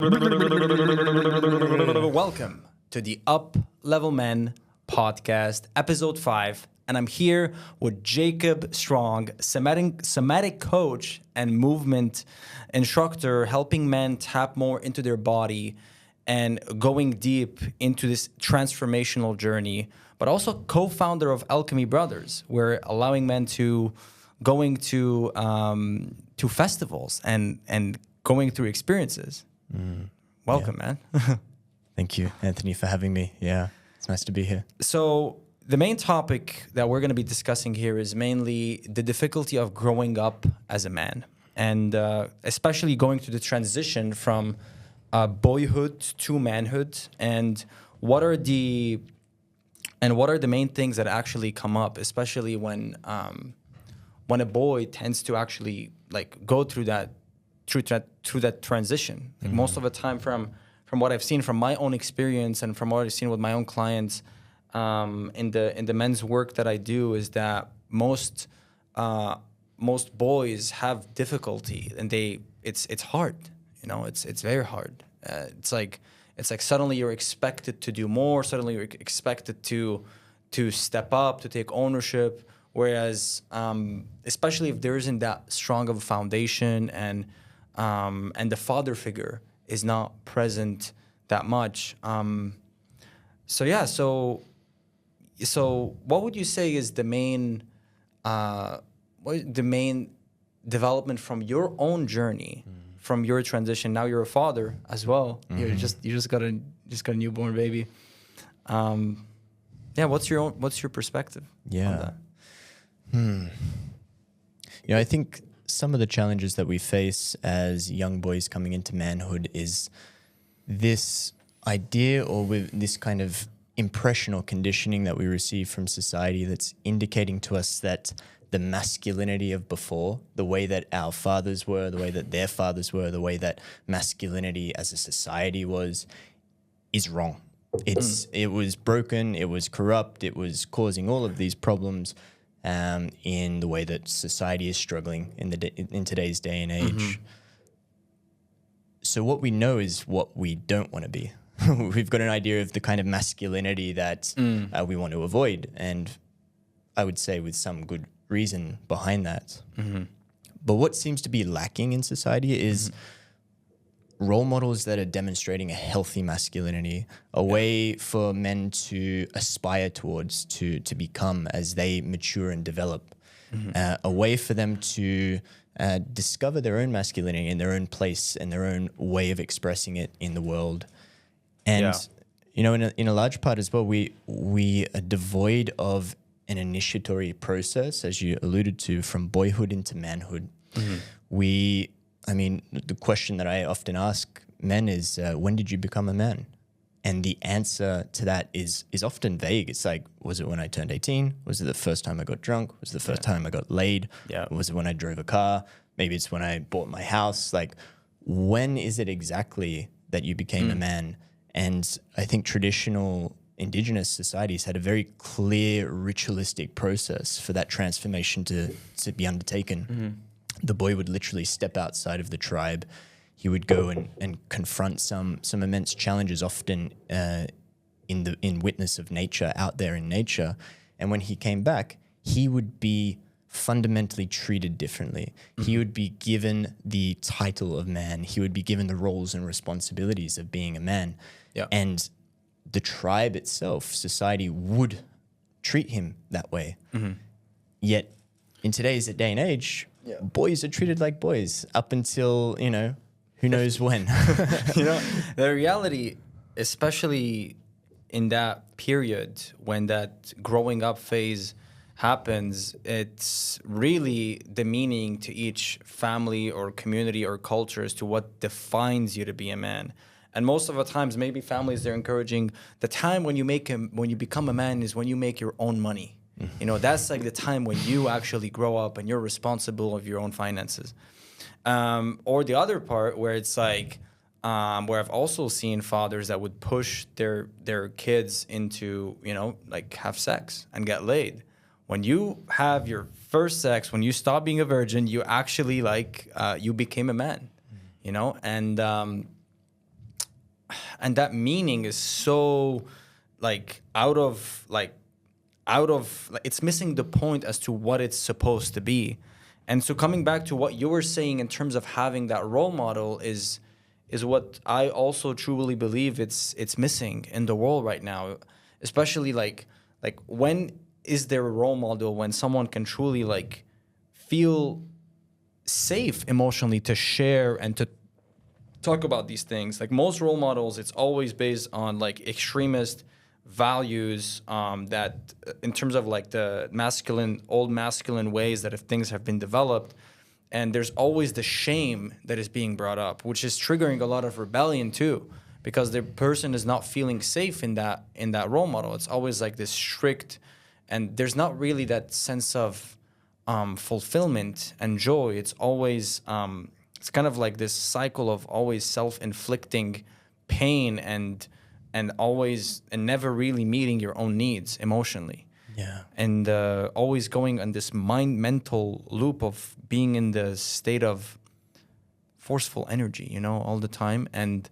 Welcome to the Up Level Men podcast, episode 5. And I'm here with Jacob Strong, somatic coach and movement instructor, helping men tap more into their body and going deep into this transformational journey, but also co-founder of Alchemy Brothers. We're allowing men to going to festivals and going through experiences. Welcome, man. Thank you, Anthony, for having me. Yeah, it's nice to be here. So the main topic that we're going to be discussing here is mainly the difficulty of growing up as a man, and especially going through the transition from boyhood to manhood, and what are the main things that actually come up, especially when a boy tends to actually like go through that transition. Like most of the time, from what I've seen from my own experience and from what I've seen with my own clients, in the men's work that I do, is that most boys have difficulty, and it's hard. You know, it's very hard. It's like suddenly you're expected to do more. Suddenly you're expected to step up, to take ownership. Whereas, especially if there isn't that strong of a foundation and the father figure is not present that much. So what would you say is the main development from your own journey, from your transition? Now you're a father as well. You just got a newborn baby. What's your perspective on that? I think some of the challenges that we face as young boys coming into manhood is this idea, or with this kind of impression or conditioning that we receive from society that's indicating to us that the masculinity of before, the way that our fathers were, the way that their fathers were, the way that masculinity as a society was, is wrong. It was broken, it was corrupt, it was causing all of these problems in the way that society is struggling in today's day and age. So what we know is what we don't want to be. We've got an idea of the kind of masculinity that we want to avoid, and I would say with some good reason behind that. But what seems to be lacking in society is role models that are demonstrating a healthy masculinity, a way for men to aspire towards, to become as they mature and develop, a way for them to discover their own masculinity in their own place and their own way of expressing it in the world. And, in a large part as well, we are devoid of an initiatory process, as you alluded to, from boyhood into manhood. The question that I often ask men is, when did you become a man? And the answer to that is often vague. It's like, was it when I turned 18? Was it the first time I got drunk? Was it the first time I got laid? Was it when I drove a car? Maybe it's when I bought my house. Like, when is it exactly that you became a man? And I think traditional indigenous societies had a very clear ritualistic process for that transformation to be undertaken. The boy would literally step outside of the tribe. He would go and confront some immense challenges, often in witness of nature, out there in nature. And when he came back, he would be fundamentally treated differently. He would be given the title of man. He would be given the roles and responsibilities of being a man. And the tribe itself, society, would treat him that way. Yet in today's day and age, boys are treated like boys up until, who knows when. The reality, especially in that period when that growing up phase happens, it's really demeaning to each family or community or culture as to what defines you to be a man. And most of the times, maybe families, they're encouraging the time when you become a man is when you make your own money. That's like the time when you actually grow up and you're responsible of your own finances. Or the other part where it's like, where I've also seen fathers that would push their kids into, like have sex and get laid. When you have your first sex, when you stop being a virgin, you actually you became a man, and and that meaning is so like out of it's missing the point as to what it's supposed to be. And so coming back to what you were saying in terms of having that role model is what I also truly believe it's missing in the world right now, especially like when is there a role model when someone can truly like feel safe emotionally to share and to talk about these things. Like most role models, it's always based on like extremist values that in terms of like the old masculine ways that if things have been developed, and there's always the shame that is being brought up, which is triggering a lot of rebellion too, because the person is not feeling safe in that role model. It's always like this strict, and there's not really that sense of fulfillment and joy. It's always it's kind of like this cycle of always self-inflicting pain and never really meeting your own needs emotionally. Yeah. And always going on this mental loop of being in the state of forceful energy, all the time, and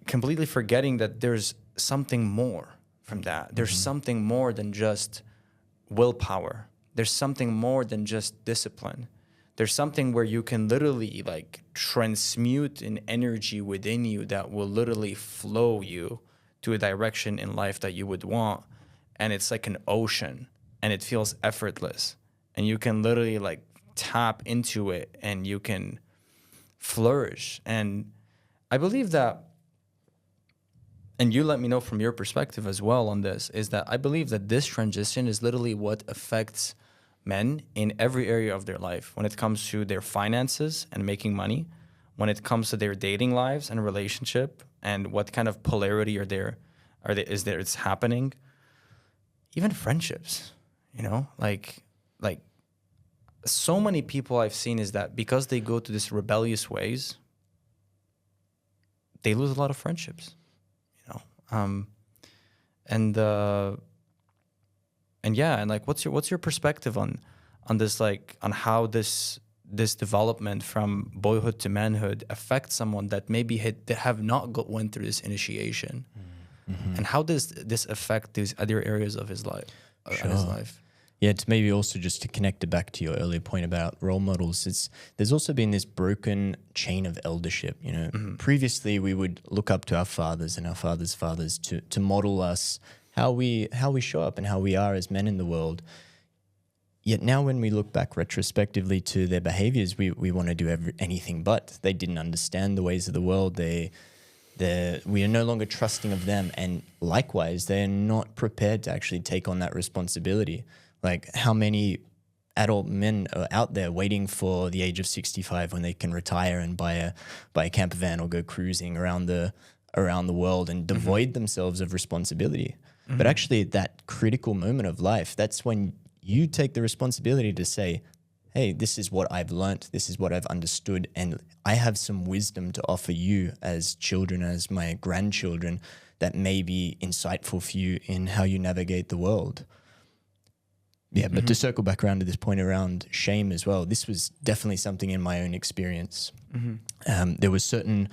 completely forgetting that there's something more from that. There's something more than just willpower. There's something more than just discipline. There's something where you can literally like transmute an energy within you that will literally flow you to a direction in life that you would want. And it's like an ocean, and it feels effortless, and you can literally like tap into it and you can flourish. And I believe that, and you let me know from your perspective as well on this, is that I believe that this transition is literally what affects men in every area of their life, when it comes to their finances and making money, when it comes to their dating lives and relationship, and what kind of polarity is happening, even friendships, like so many people I've seen is that because they go to this rebellious ways, they lose a lot of friendships, and like what's your perspective on this, like on how this development from boyhood to manhood affects someone that maybe have not went through this initiation, and how does this affect these other areas of his life? Yeah, it's maybe also just to connect it back to your earlier point about role models. There's also been this broken chain of eldership. Previously we would look up to our fathers and our fathers' fathers to model us how we show up and how we are as men in the world. Yet now when we look back retrospectively to their behaviors, we want to do anything but. They didn't understand the ways of the world. We are no longer trusting of them, and likewise, they're not prepared to actually take on that responsibility. Like how many adult men are out there waiting for the age of 65 when they can retire and buy a camper van or go cruising around the world and devoid themselves of responsibility. But actually that critical moment of life, that's when you take the responsibility to say, hey, this is what I've learnt, this is what I've understood, and I have some wisdom to offer you as children, as my grandchildren, that may be insightful for you in how you navigate the world. Yeah, but to circle back around to this point around shame as well, this was definitely something in my own experience. There were certain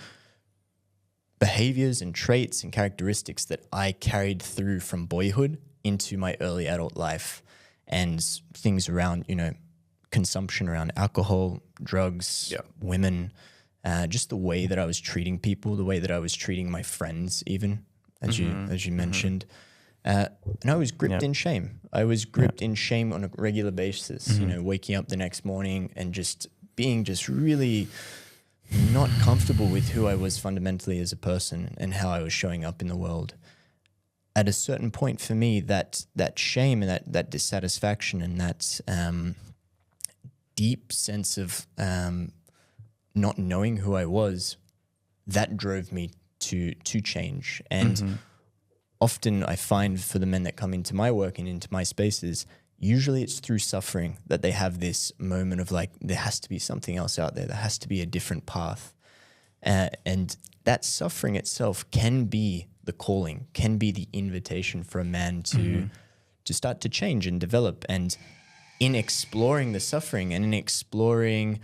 behaviors and traits and characteristics that I carried through from boyhood into my early adult life, and things around, consumption around alcohol, drugs, women, just the way that I was treating people, the way that I was treating my friends, even as you mentioned. And I was gripped in shame. I was gripped in shame on a regular basis, waking up the next morning and just being really not comfortable with who I was fundamentally as a person and how I was showing up in the world. At a certain point for me, that shame and that dissatisfaction and that deep sense of not knowing who I was, that drove me to change. And often I find for the men that come into my work and into my spaces, usually it's through suffering that they have this moment of like, there has to be something else out there. There has to be a different path. And that suffering itself can be the calling, can be the invitation for a man to start to change and develop. And in exploring the suffering and in exploring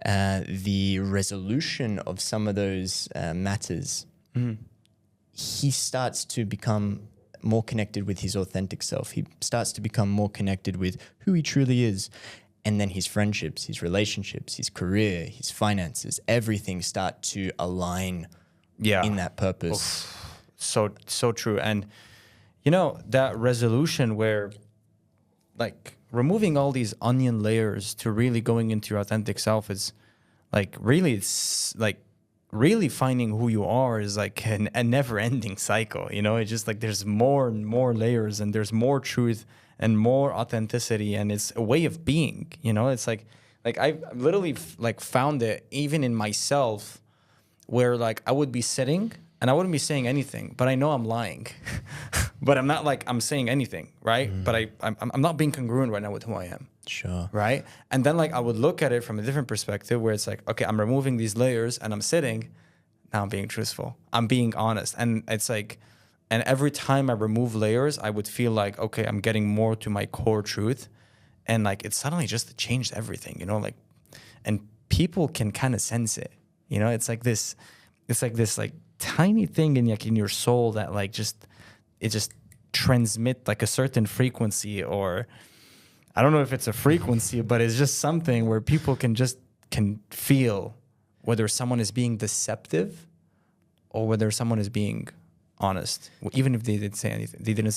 the resolution of some of those matters, he starts to become more connected with his authentic self. He starts to become more connected with who he truly is. And then his friendships, his relationships, his career, his finances, everything start to align in that purpose. So true. And, that resolution where, like, removing all these onion layers to really going into your authentic self is, like, really finding who you are is like a never-ending cycle. It's just like there's more and more layers, and there's more truth and more authenticity, and it's a way of being. It's like I've literally found it even in myself, where like I would be sitting and I wouldn't be saying anything, but I know I'm lying, but I'm not like I'm saying anything, right? But I'm not being congruent right now with who I am. Sure. Right. And then like I would look at it from a different perspective, where it's like, okay, I'm removing these layers and I'm sitting. Now I'm being truthful. I'm being honest. And it's like, and every time I remove layers, I would feel like, okay, I'm getting more to my core truth. And like, it suddenly just changed everything, like, and people can kind of sense it, it's like this like tiny thing in your soul that like it just transmit like a certain frequency, or I don't know if it's a frequency, but it's just something where people can feel whether someone is being deceptive or whether someone is being honest, even if they didn't say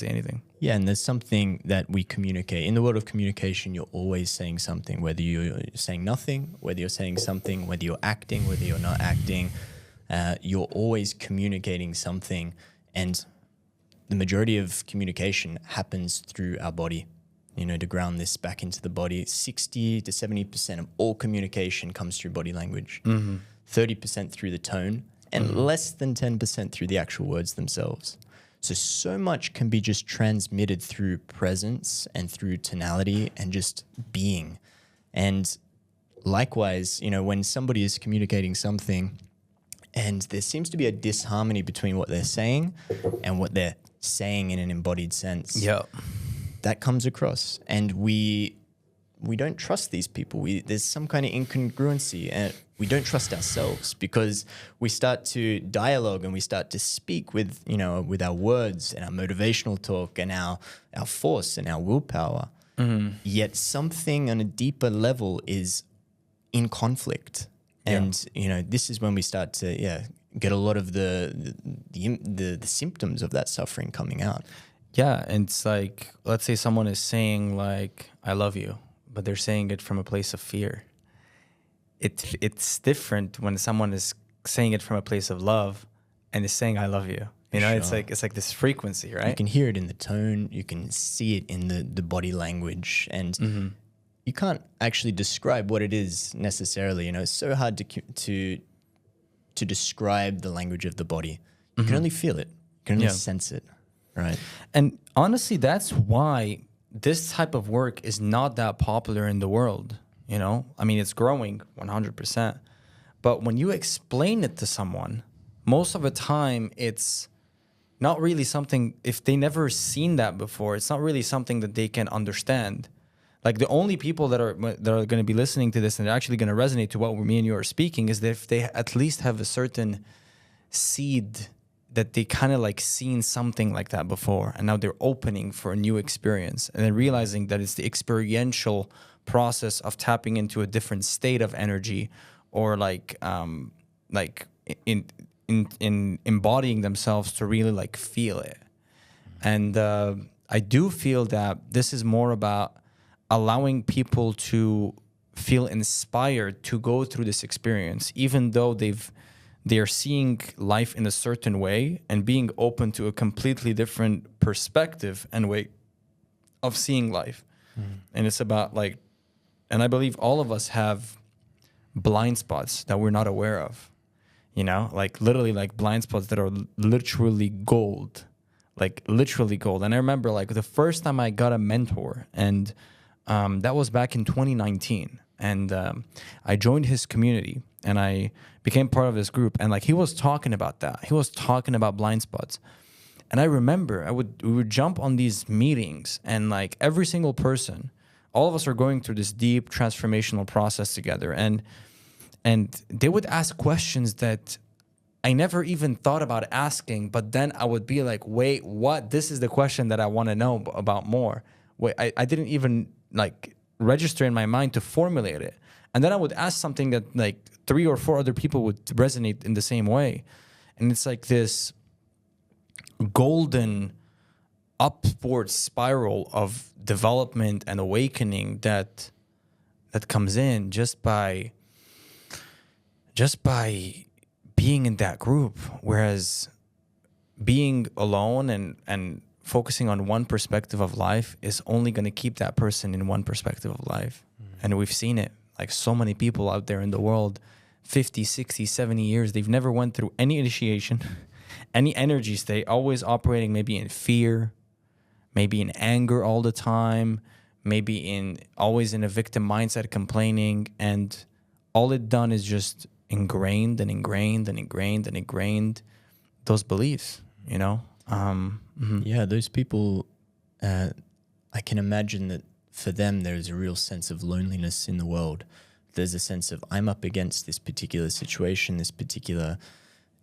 anything. Yeah, and there's something that we communicate. In the world of communication, you're always saying something, whether you're saying nothing, whether you're saying something, whether you're acting, whether you're not acting. You're always communicating something, and the majority of communication happens through our body. To ground this back into the body, 60 to 70% of all communication comes through body language, 30% through the tone, and less than 10% through the actual words themselves. So much can be just transmitted through presence and through tonality and just being. And likewise, when somebody is communicating something and there seems to be a disharmony between what they're saying and what they're saying in an embodied sense. Yeah. That comes across, and we don't trust these people. There's some kind of incongruency, and we don't trust ourselves because we start to dialogue and we start to speak with our words and our motivational talk and our force and our willpower. Yet something on a deeper level is in conflict, and this is when we start to get a lot of the symptoms of that suffering coming out. Yeah, and it's like, let's say someone is saying like, I love you, but they're saying it from a place of fear. It's different when someone is saying it from a place of love and is saying, I love you. Sure. It's like this frequency, right? You can hear it in the tone, you can see it in the body language, and you can't actually describe what it is necessarily. It's so hard to describe the language of the body. You can only feel it. You can only sense it. Right. And honestly, that's why this type of work is not that popular in the world. It's growing 100%. But when you explain it to someone, most of the time it's not really something, if they never seen that before, it's not really something that they can understand. Like the only people that are going to be listening to this and they're actually going to resonate to what me and you are speaking is that if they at least have a certain seed that they kind of like seen something like that before, and now they're opening for a new experience, and then realizing that it's the experiential process of tapping into a different state of energy, or in embodying themselves to really like feel it. And I do feel that this is more about allowing people to feel inspired to go through this experience, even though they're seeing life in a certain way and being open to a completely different perspective and way of seeing life. And it's about like, and I believe all of us have blind spots that we're not aware of, like literally like blind spots that are literally gold, like literally gold. And I remember like the first time I got a mentor, and that was back in 2019. And I joined his community and I became part of his group. And like he was talking about that. He was talking about blind spots. And I remember we would jump on these meetings, and like every single person, all of us are going through this deep transformational process together. And And they would ask questions that I never even thought about asking, but then I would be like, wait, what? This is the question that I want to know about more. Wait, I didn't even like register in my mind to formulate it. And then I would ask something that like 3 or 4 other people would resonate in the same way. And it's like this golden upward spiral of development and awakening that comes in just by being in that group. Whereas being alone and focusing on one perspective of life is only going to keep that person in one perspective of life. And we've seen it, like so many people out there in the world, 50, 60, 70 years, they've never went through any initiation, any energy state, always operating maybe in fear, maybe in anger all the time, maybe always in a victim mindset, complaining. And all it done is just ingrained those beliefs, you know? Yeah, those people, I can imagine that for them, there's a real sense of loneliness in the world. There's a sense of, I'm up against this particular situation, this particular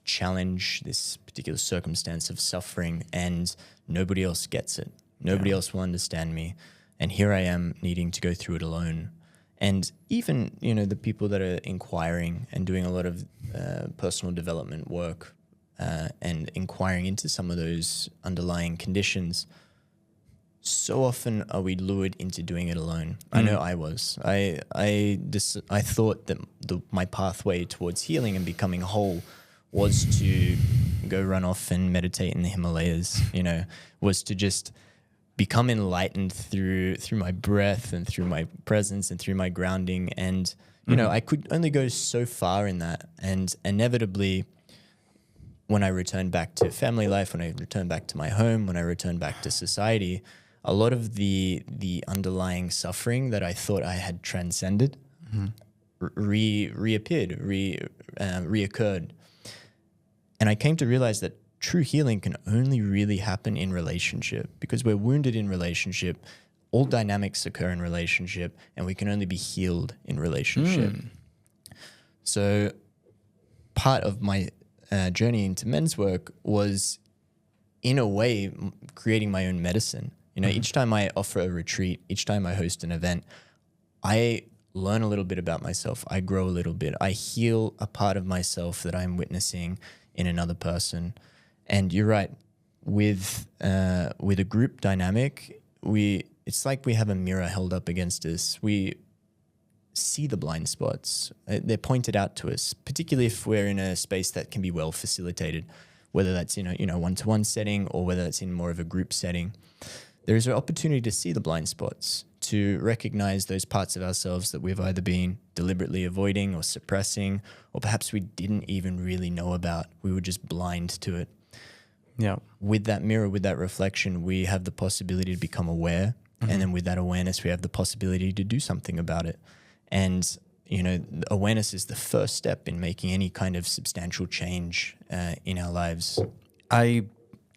challenge, this particular circumstance of suffering, and nobody else gets it. Nobody else will understand me. And here I am needing to go through it alone. And even, you know, the people that are inquiring and doing a lot of personal development work and inquiring into some of those underlying conditions, so often are we lured into doing it alone. I know I was. I thought that my pathway towards healing and becoming whole was to go run off and meditate in the Himalayas, you know, was to just become enlightened through my breath and through my presence and through my grounding. And, you know, I could only go so far in that. And inevitably, when I returned back to family life, when I returned back to my home, when I returned back to society, a lot of the underlying suffering that I thought I had transcended reappeared, reoccurred. And I came to realize that true healing can only really happen in relationship, because we're wounded in relationship. All dynamics occur in relationship, and we can only be healed in relationship. So part of my journey into men's work was, in a way, creating my own medicine. You know, each time I offer a retreat, each time I host an event, I learn a little bit about myself. I grow a little bit. I heal a part of myself that I'm witnessing in another person. And you're right, with a group dynamic, it's like we have a mirror held up against us. We see the blind spots. They're pointed out to us, particularly if we're in a space that can be well facilitated, whether that's in a one-to-one setting or whether that's in more of a group setting. There is an opportunity to see the blind spots, to recognize those parts of ourselves that we've either been deliberately avoiding or suppressing, or perhaps we didn't even really know about. We were just blind to it. Yeah. With that mirror, with that reflection, we have the possibility to become aware. And then with that awareness, we have the possibility to do something about it. And, you know, awareness is the first step in making any kind of substantial change in our lives. I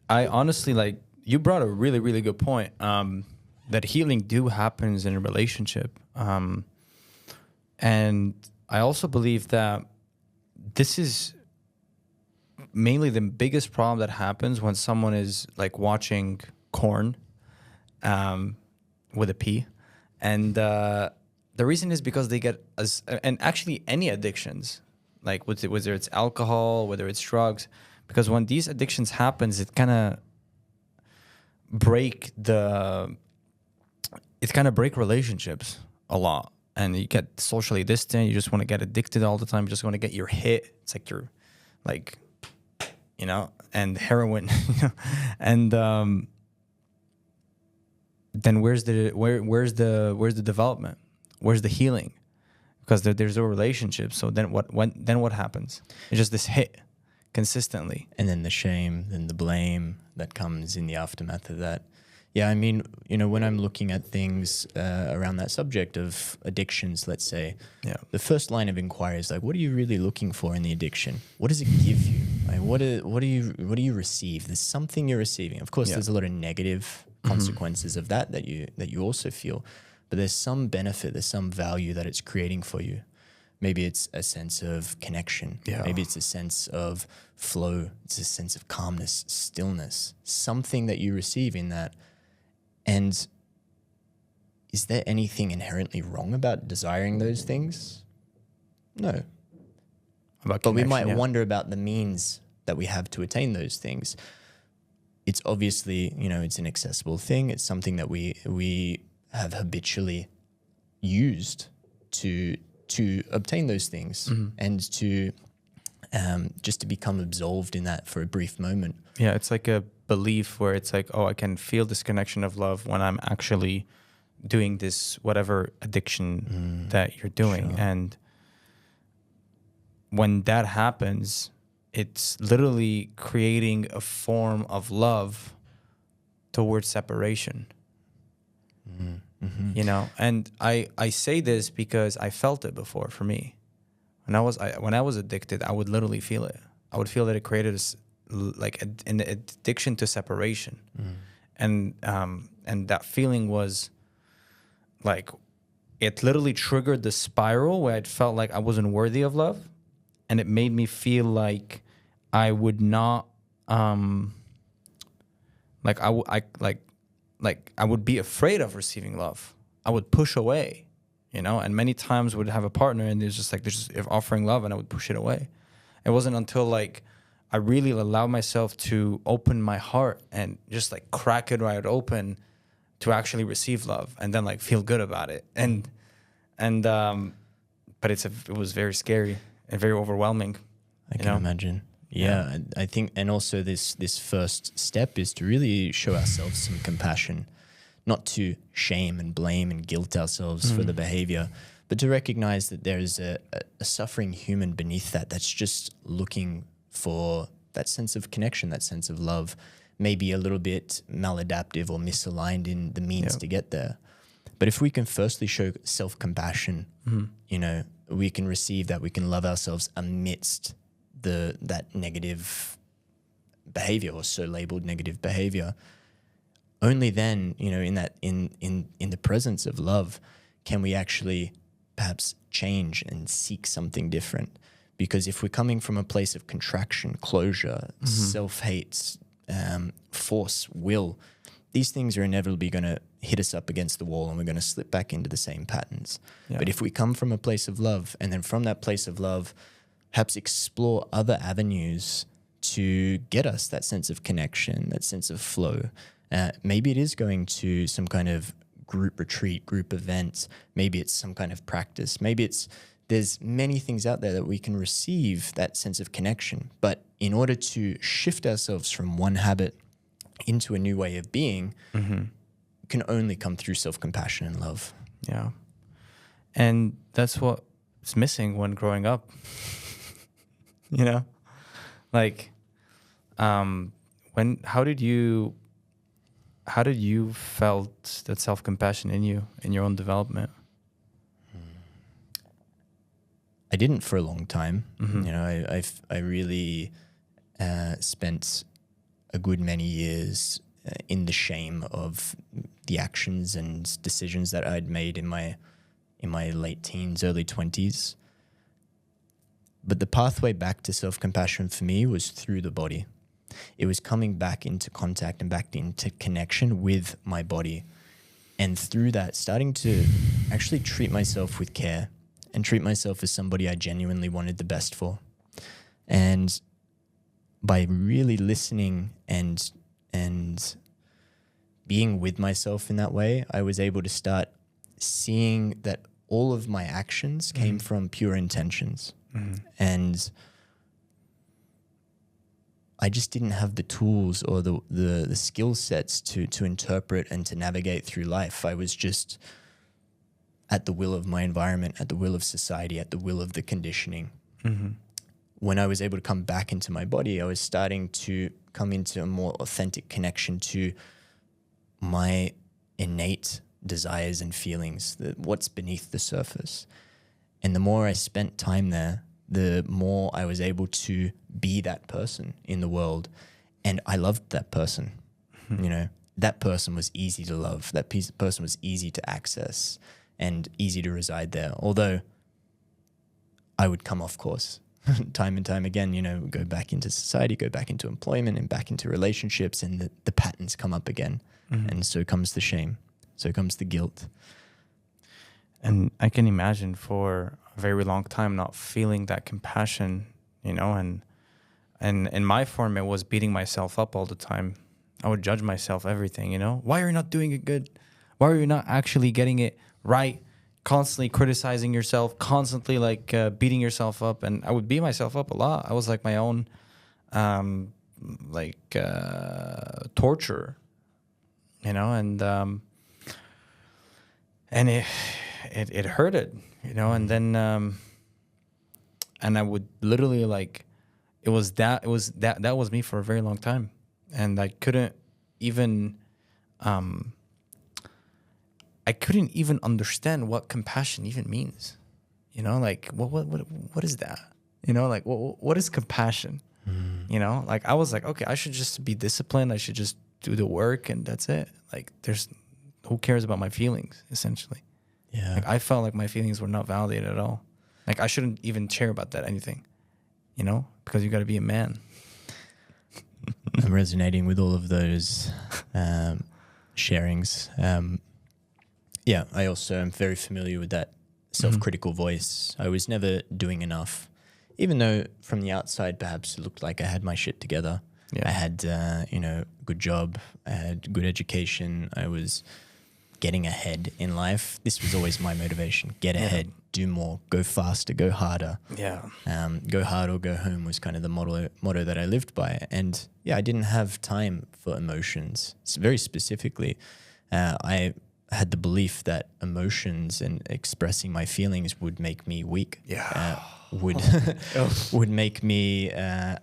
honestly, like, you brought a really, really good point, that healing happens in a relationship. And I also believe that this is mainly the biggest problem that happens when someone is like watching corn with a P. And the reason is because they get, and actually any addictions, like whether it's alcohol, whether it's drugs, because when these addictions happens, it kind of break relationships a lot. And you get socially distant. You just want to get addicted all the time. You just want to get your hit. It's like you're like, you know, and heroin, and then where's the development? Where's the healing? Because there's no relationship. So then what happens? It's just this hit consistently, and then the shame, then the blame that comes in the aftermath of that. Yeah, I mean, you know, when I'm looking at things around that subject of addictions, let's say, the first line of inquiry is like, what are you really looking for in the addiction? What does it give you? Like, what do you receive? There's something you're receiving. Of course, there's a lot of negative consequences of that you also feel, but there's some benefit, there's some value that it's creating for you. Maybe it's a sense of connection. Yeah. Maybe it's a sense of flow. It's a sense of calmness, stillness, something that you receive in that. And is there anything inherently wrong about desiring those things? No. But we might wonder about the means that we have to attain those things. It's obviously, it's an accessible thing. It's something that we have habitually used to obtain those things and to just to become absolved in that for a brief moment. Yeah, it's like a belief where it's like, oh, I can feel this connection of love when I'm actually doing this whatever addiction that you're doing. Sure. And when that happens, it's literally creating a form of love towards separation. And I say this because I felt it before. For me, when I was addicted, I would literally feel it. I would feel that it created an addiction to separation. And that feeling was like, it literally triggered the spiral where it felt like I wasn't worthy of love, and it made me feel like I would not I would be afraid of receiving love. I would push away, and many times would have a partner and they're just offering love, and I would push it away. It wasn't until I really allowed myself to open my heart and just crack it right open to actually receive love, and then feel good about it. But it was very scary and very overwhelming. I can imagine. Yeah, I think, and also this first step is to really show ourselves some compassion, not to shame and blame and guilt ourselves for the behavior, but to recognize that there is a suffering human beneath that's just looking for that sense of connection, that sense of love, maybe a little bit maladaptive or misaligned in the means to get there. But if we can firstly show self-compassion, we can receive that, we can love ourselves amidst that negative behavior, or so labeled negative behavior. Only then, in the presence of love, can we actually perhaps change and seek something different. Because if we're coming from a place of contraction, closure, self-hate, force, will, these things are inevitably going to hit us up against the wall, and we're going to slip back into the same patterns. Yeah. But if we come from a place of love, and then from that place of love, perhaps explore other avenues to get us that sense of connection, that sense of flow. Maybe it is going to some kind of group retreat, group event. Maybe it's some kind of practice. Maybe there's many things out there that we can receive that sense of connection. But in order to shift ourselves from one habit into a new way of being, can only come through self-compassion and love. Yeah. And that's what's missing when growing up. How did you felt that self-compassion in you, in your own development? I didn't for a long time. I really spent a good many years in the shame of the actions and decisions that I'd made in my late teens, early 20s. But the pathway back to self-compassion for me was through the body. It was coming back into contact and back into connection with my body. And through that, starting to actually treat myself with care and treat myself as somebody I genuinely wanted the best for. And by really listening and being with myself in that way, I was able to start seeing that all of my actions came from pure intentions. And I just didn't have the tools or the skill sets to interpret and to navigate through life. I was just at the will of my environment, at the will of society, at the will of the conditioning. When I was able to come back into my body, I was starting to come into a more authentic connection to my innate desires and feelings, what's beneath the surface. And the more I spent time there, the more I was able to be that person in the world. And I loved that person. That person was easy to love. That person was easy to access and easy to reside there. Although I would come off course time and time again, go back into society, go back into employment and back into relationships, and the patterns come up again. And so comes the shame. So comes the guilt. And I can imagine for a very long time not feeling that compassion, and in my form, it was beating myself up all the time. I would judge myself, everything, Why are you not doing it good? Why are you not actually getting it right? Constantly criticizing yourself, constantly beating yourself up. And I would beat myself up a lot. I was like my own torturer, and it hurted, and then and I would literally that was me for a very long time, and I couldn't even understand what compassion even means, what is that, what is compassion? I was like, okay, I should just be disciplined, I should just do the work, and that's it. Who cares about my feelings, essentially? Yeah. I felt like my feelings were not validated at all. I shouldn't even care about that anything, because you got to be a man. I'm resonating with all of those sharings. I also am very familiar with that self-critical voice. I was never doing enough, even though from the outside perhaps it looked like I had my shit together. Yeah. I had good job, I had good education, I was getting ahead in life. This was always my motivation: get ahead, do more, go faster, go harder. Go hard or go home was kind of the motto that I lived by. And I didn't have time for emotions. Very specifically, I had the belief that emotions and expressing my feelings would make me weak. Would make me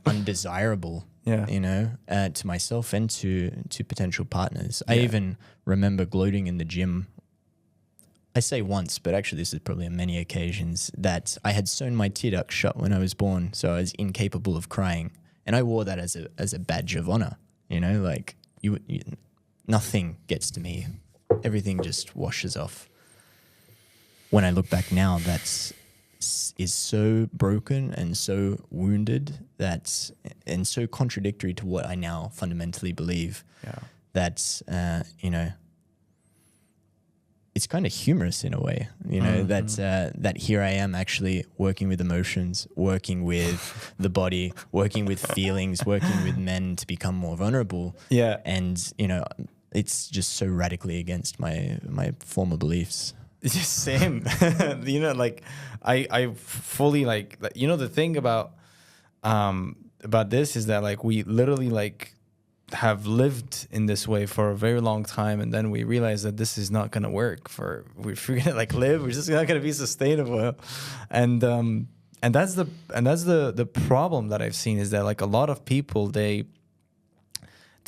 undesirable. To myself and to potential partners. I even remember gloating in the gym. I say once, but actually this is probably on many occasions, that I had sewn my tear duct shut when I was born, so I was incapable of crying, and I wore that as a badge of honor. Nothing gets to me, everything just washes off. When I look back now, is so broken and so wounded and so contradictory to what I now fundamentally believe. That it's kind of humorous in a way, that here I am actually working with emotions, working with the body, working with feelings, working with men to become more vulnerable. And it's just so radically against my former beliefs. Same. I fully the thing about this is that we literally have lived in this way for a very long time, and then we realize that this is not going to work. If we're gonna live, we're just not going to be sustainable. And that's the problem that I've seen, is that a lot of people, they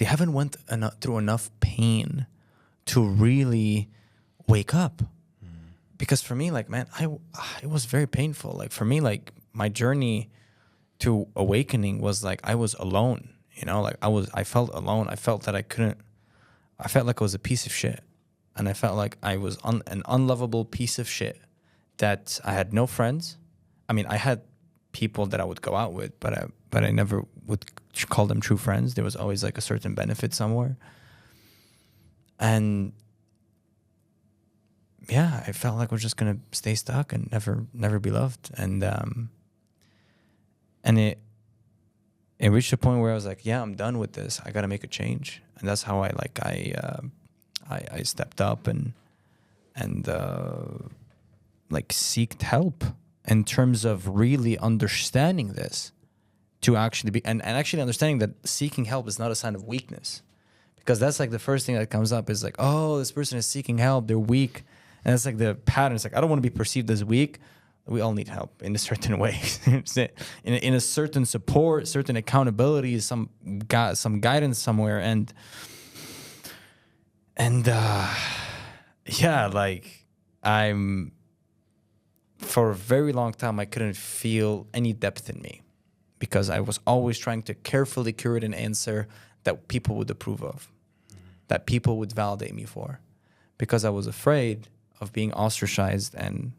haven't went through enough pain to really wake up. Because for me, it was very painful. For me, my journey to awakening was I was alone. I felt alone. I felt that I felt like I was a piece of shit, and I felt like I was an unlovable piece of shit. That I had no friends. I mean, I had people that I would go out with, but I never would call them true friends. There was always a certain benefit somewhere, and I felt like I was just gonna stay stuck and never be loved, and it reached a point where I was like, I'm done with this. I gotta make a change, and that's how I stepped up and seeked help in terms of really understanding this, to actually be and actually understanding that seeking help is not a sign of weakness, because that's the first thing that comes up is oh, this person is seeking help, they're weak. And it's the pattern. It's I don't want to be perceived as weak. We all need help in a certain way, in a certain support, certain accountability, some guidance somewhere, and I'm, for a very long time, I couldn't feel any depth in me, because I was always trying to carefully curate an answer that people would approve of, that people would validate me for, because I was afraid of being ostracized and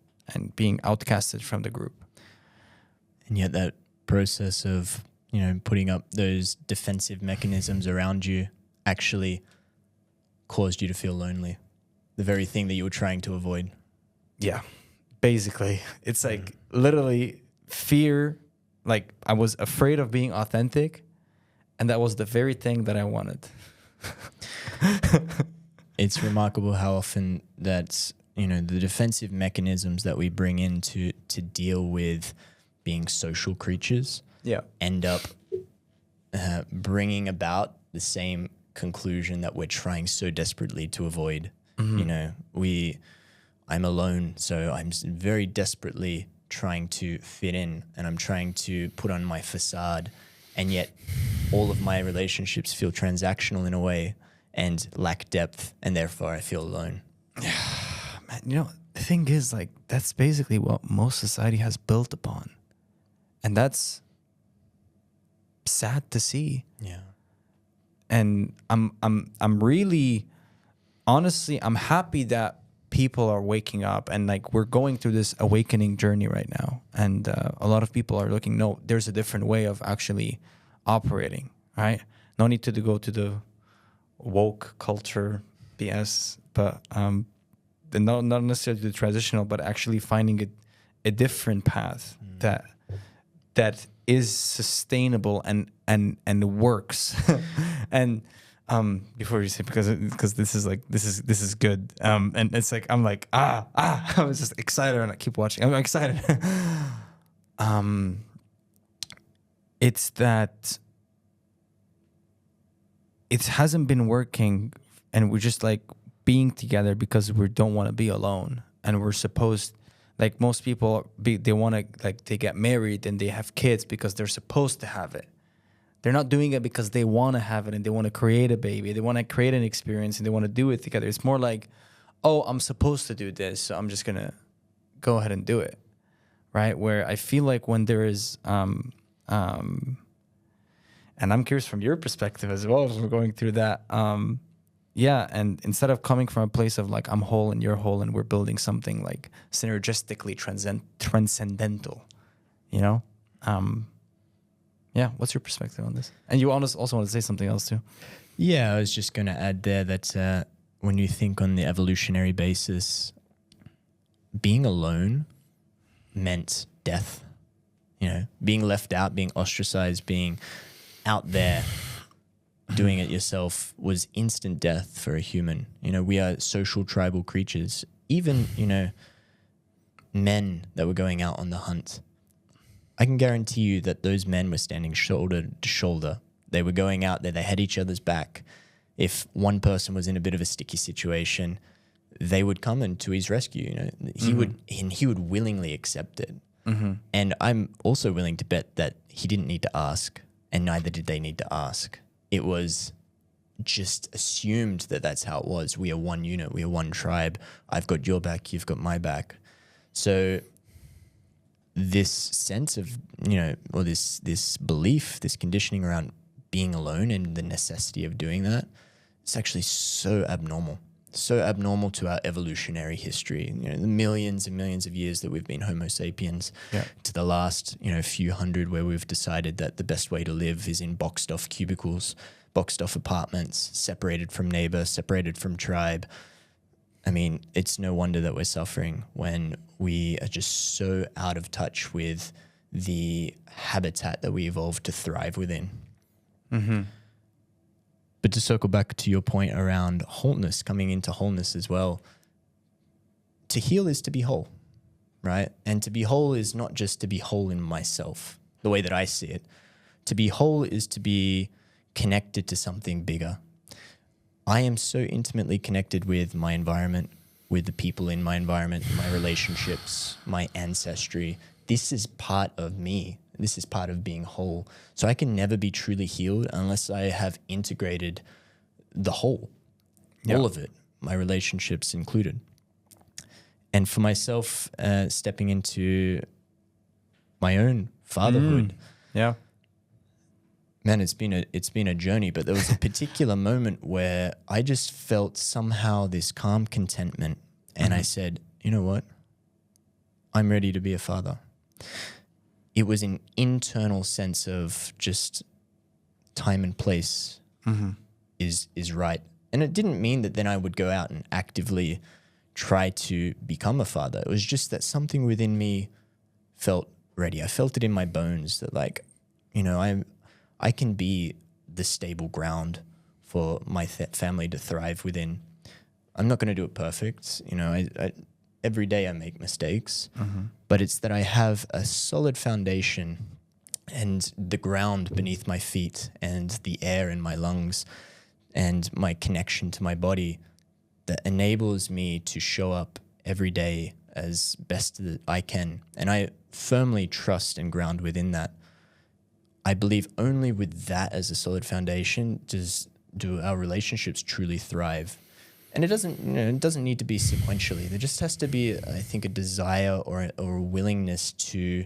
being outcasted from the group. And yet that process of, putting up those defensive mechanisms around you actually caused you to feel lonely. The very thing that you were trying to avoid. Yeah, basically. It's like literally fear. Like I was afraid of being authentic, and that was the very thing that I wanted. It's remarkable how often that's, the defensive mechanisms that we bring in to deal with being social creatures end up bringing about the same conclusion that we're trying so desperately to avoid. I'm alone, so I'm very desperately trying to fit in, and I'm trying to put on my facade, and yet all of my relationships feel transactional in a way and lack depth, and therefore I feel alone. Man, the thing is, like, that's basically what most society has built upon, and that's sad to see. Yeah. And I'm really, honestly, I'm happy that people are waking up, and like we're going through this awakening journey right now, and a lot of people are looking, no, there's a different way of actually operating, right? No need to go to the woke culture BS, but not necessarily the traditional, but actually finding a different path that is sustainable and works. And before you say, because this is good, and it's like I'm like I was just excited, and I keep watching. I'm excited. It's that it hasn't been working, and we're just like being together because we don't want to be alone, and we're supposed. Like most people, they want to, like, they get married and they have kids because they're supposed to have it. They're not doing it because they want to have it and they want to create a baby. They want to create an experience and they want to do it together. It's more like, oh, I'm supposed to do this, so I'm just going to go ahead and do it, right? Where I feel like when there is, and I'm curious from your perspective as well as we're going through that, yeah, and instead of coming from a place of like I'm whole and you're whole and we're building something like synergistically transcendental, yeah. What's your perspective on this? And you also want to say something else too. Yeah, I was just going to add there that when you think on the evolutionary basis, being alone meant death. Being left out, being ostracized, being out there. Doing it yourself was instant death for a human. We are social tribal creatures. Even, men that were going out on the hunt. I can guarantee you that those men were standing shoulder to shoulder. They were going out there. They had each other's back. If one person was in a bit of a sticky situation, they would come in to his rescue. He would willingly accept it. Mm-hmm. And I'm also willing to bet that he didn't need to ask, and neither did they need to ask. It was just assumed that that's how it was. We are one unit. We are one tribe. I've got your back. You've got my back. So this sense of, or this belief, this conditioning around being alone and the necessity of doing that, it's actually so abnormal to our evolutionary history. The millions and millions of years that we've been Homo sapiens, to the last, few hundred, where we've decided that the best way to live is in boxed off cubicles, boxed off apartments, separated from neighbor, separated from tribe. I mean, it's no wonder that we're suffering when we are just so out of touch with the habitat that we evolved to thrive within. Mm-hmm. But to circle back to your point around wholeness, coming into wholeness as well, to heal is to be whole, right? And to be whole is not just to be whole in myself, the way that I see it. To be whole is to be connected to something bigger. I am so intimately connected with my environment, with the people in my environment, my relationships, my ancestry. This is part of me. This is part of being whole. So I can never be truly healed unless I have integrated the whole, all of it, my relationships included. And for myself, stepping into my own fatherhood, man, it's been a journey. But there was a particular moment where I just felt somehow this calm contentment, and I said, you know what? I'm ready to be a father. it was an internal sense of just time and place is right. And it didn't mean that then I would go out and actively try to become a father. It was just that something within me felt ready. I felt it in my bones that, like, you know, I can be the stable ground for my family to thrive within. I'm not going to do it perfect. You know, I every day I make mistakes, but it's that I have a solid foundation and the ground beneath my feet and the air in my lungs and my connection to my body that enables me to show up every day as best that I can. And I firmly trust and ground within that. I believe only with that as a solid foundation do our relationships truly thrive. And it doesn't, you know, it doesn't need to be sequentially. There just has to be, I think, a desire or a willingness to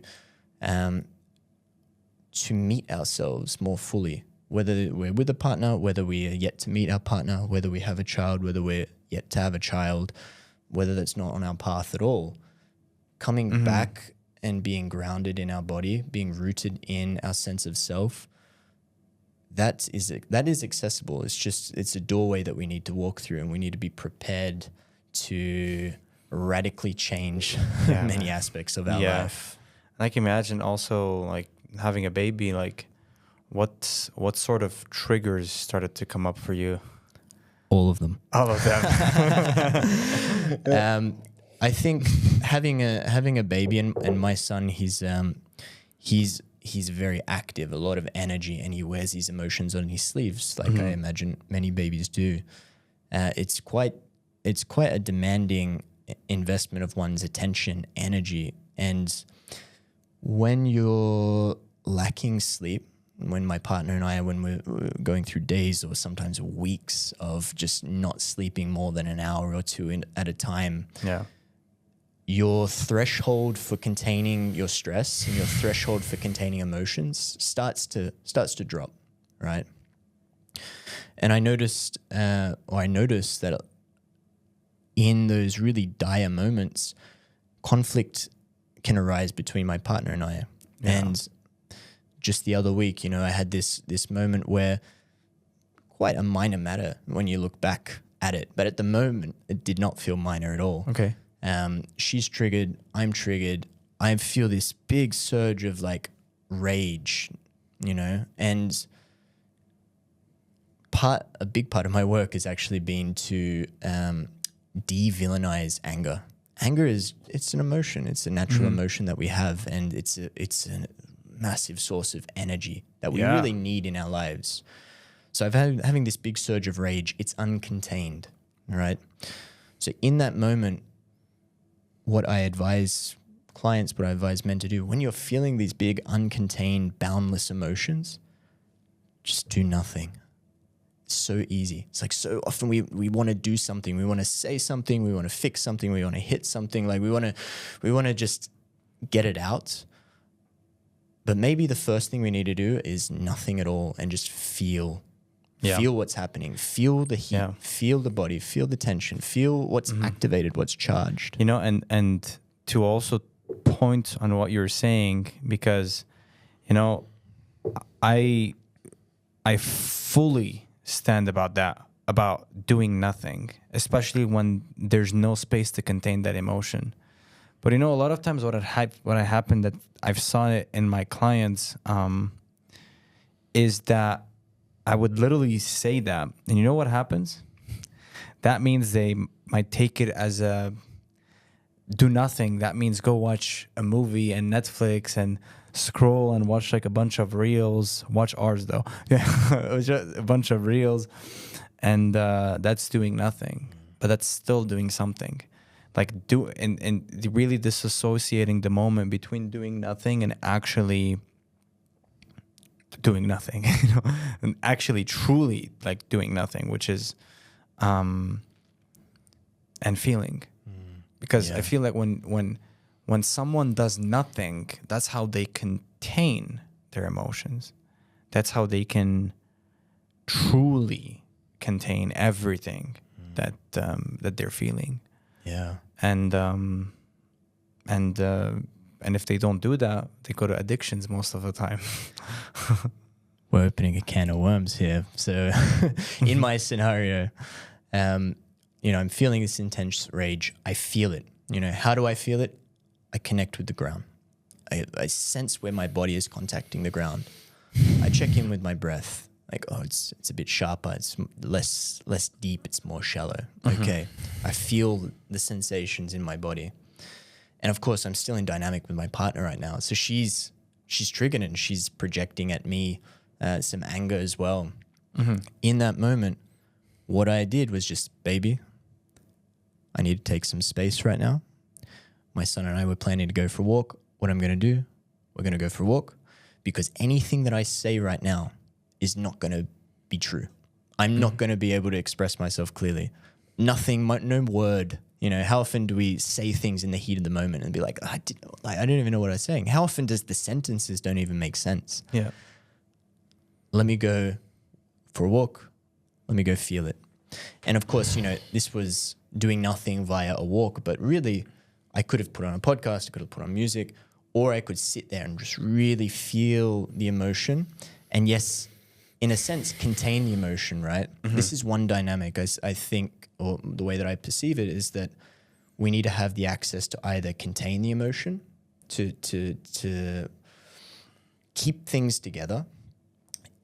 meet ourselves more fully, whether we're with a partner, whether we are yet to meet our partner, whether we have a child, whether we're yet to have a child, whether that's not on our path at all. Coming back and being grounded in our body, being rooted in our sense of self, that is accessible. It's a doorway that we need to walk through, and we need to be prepared to radically change many aspects of our life. And I can imagine also, like, having a baby, like, what sort of triggers started to come up for you? All of them. All of them. I think having a baby and my son, he's very active, a lot of energy, and he wears his emotions on his sleeves, like I imagine many babies do. It's quite a demanding investment of one's attention, energy, and when you're lacking sleep, when my partner and I, when we're going through days or sometimes weeks of just not sleeping more than an hour or two at a time, your threshold for containing your stress and your threshold for containing emotions starts to drop, right? And I noticed that in those really dire moments, conflict can arise between my partner and I. And just the other week, you know, I had this moment where, quite a minor matter when you look back at it, but at the moment it did not feel minor at all. Okay. She's triggered, I'm triggered. I feel this big surge of, like, rage, you know, and a big part of my work has actually been to de-villainize anger. Anger it's an emotion. It's a natural emotion that we have, and it's a massive source of energy that we really need in our lives. So having this big surge of rage, it's uncontained, right? So in that moment, what I advise clients, what I advise men to do, when you're feeling these big, uncontained, boundless emotions, just do nothing. It's so easy. It's like, so often we want to do something. We want to say something. We want to fix something. We want to hit something. Like we want to just get it out. But maybe the first thing we need to do is nothing at all and just feel what's happening. Feel the heat, feel the body, feel the tension, feel what's activated, what's charged. You know, and to also point on what you're saying, because, you know, I fully stand about that, about doing nothing, especially when there's no space to contain that emotion. But, you know, a lot of times what happened that I've saw it in my clients is that I would literally say that. And you know what happens? That means they might take it as a do nothing. That means go watch a movie and Netflix and scroll and watch like a bunch of reels. Watch ours though. A bunch of reels. And that's doing nothing. But that's still doing something. Like and really disassociating the moment between doing nothing and actually doing nothing, you know, and actually truly like doing nothing, which is and feeling. Because I feel like when someone does nothing, that's how they contain their emotions. That's how they can truly contain everything that they're feeling. Yeah. And And if they don't do that, they go to addictions most of the time. We're opening a can of worms here. So in my scenario, I'm feeling this intense rage. I feel it. How do I feel it? I connect with the ground. I sense where my body is contacting the ground. I check in with my breath. Like, oh, it's a bit sharper. It's less deep. It's more shallow. Okay. I feel the sensations in my body. And of course, I'm still in dynamic with my partner right now. So she's triggered and she's projecting at me some anger as well. In that moment, what I did was just, baby, I need to take some space right now. My son and I were planning to go for a walk. What I'm going to do, we're going to go for a walk, because anything that I say right now is not going to be true. I'm not going to be able to express myself clearly. Nothing, no word. How often do we say things in the heat of the moment and be like, I don't even know what I was saying. How often does the sentences don't even make sense? Yeah. Let me go for a walk. Let me go feel it. And of course, this was doing nothing via a walk, but really I could have put on a podcast, I could have put on music, or I could sit there and just really feel the emotion. And yes, in a sense, contain the emotion, right? This is one dynamic. I think, or the way that I perceive it is that we need to have the access to either contain the emotion, to keep things together,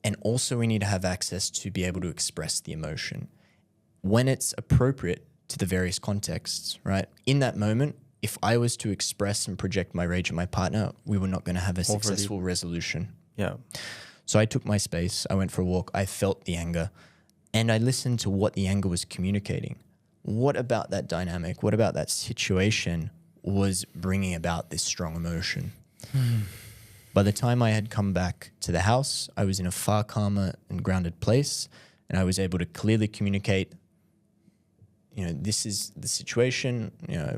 and also we need to have access to be able to express the emotion when it's appropriate to the various contexts, right? In that moment, if I was to express and project my rage at my partner, we were not going to have a successful resolution. Yeah. So I took my space, I went for a walk, I felt the anger, and I listened to what the anger was communicating. What about that dynamic, what about that situation was bringing about this strong emotion? By the time I had come back to the house, I was in a far calmer and grounded place, and I was able to clearly communicate, this is the situation, I